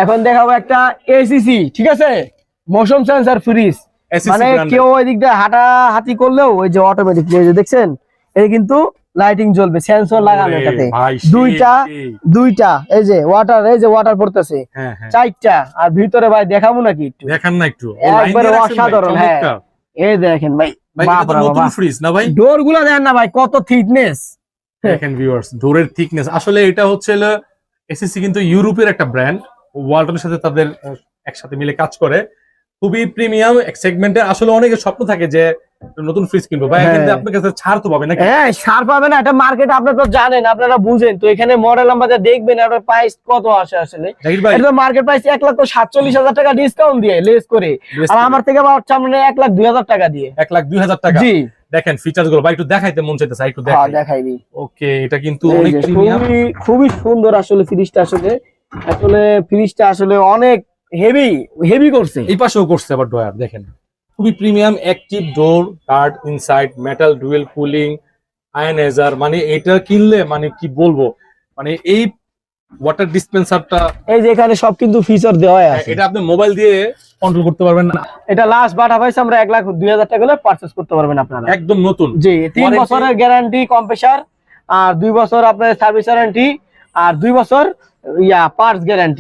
এখন দেখাবো একটা এসিসি, ঠিক আছে, মোশন সেন্সর ফ্রিজ। মানে কেউ ওই দিক দিয়ে হাঁটাহাঁটি করলেও ওই যে অটোমেটিকলি এই যে দেখছেন, এই কিন্তু লাইটিং জ্বলবে, সেন্সর লাগানো এটাতে। দুইটা এই যে ওয়াটার পড়তেছে, চারটা। আর ভিতরে ভাই দেখাবো নাকি একটু? দেখান না একটু, একবারে অসাধারণ। হ্যাঁ এই দেখেন ভাই, ডোর গুলা দেখেন না ভাই কত থিকনেস। দেখেন ভিউয়ার্স, ডোরের থিকনেস। আসলে এটা হচ্ছে এসএসসি কিন্তু ইউরোপের একটা ব্র্যান্ড, ওয়ালটনের সাথে তাদের একসাথে মিলে কাজ করে। খুবই প্রিমিয়াম সেগমেন্টে। আসলে অনেকের স্বপ্ন থাকে যে নতুন ফ্রিজ কিনবো ভাই, কিন্তু আপনার কাছে ছাড় তো পাবে না। হ্যাঁ ছাড় পাবে না, এটা মার্কেট আপনারা তো জানেন, আপনারা বুঝেন তো। এখানে মডেল আমাদের দেখবেন, এটার প্রাইস কত আসে আসলে। এটা মার্কেট প্রাইস 1,47,000 টাকা ডিসকাউন্ট দিয়ে লেস করে, আর আমার থেকে পাচ্ছেন মানে 1,02,000 টাকা দিয়ে। 1,02,000 টাকা। জি দেখেন ফিচারস গুলো ভাই, একটু দেখাইতে মন চাইতেছে, একটু দেখাইবি। ওকে, এটা কিন্তু অনেক প্রিমিয়াম, খুবই সুন্দর আসলে ফ্রিজটা। আসলে ফ্রিজটা আসলে অনেক হেভি করছে। এই পাশেও করছে আবার ড্রয়ার দেখেন, খুবই premium. Active door guard inside, metal dual cooling, ioniser. মানে এটা কিনলে মানে কি বলবো, মানে এই ওয়াটার ডিসপেন্সারটা, এই যে এখানে সব কিন্তু ফিচার দেওয়া আছে। এটা আপনি মোবাইল দিয়ে কন্ট্রোল করতে পারবেন না। এটা লাস্ট বাটা পাইছে আমরা 1,02,000 টাকা হলে পারচেজ করতে পারবেন আপনারা, একদম নতুন। জি 3 বছরের গ্যারান্টি কম্প্রেসার, আর 2 বছর আপনার সার্ভিস ওয়ারেন্টি, আর 2 বছর পার্টস গ্যারান্টি।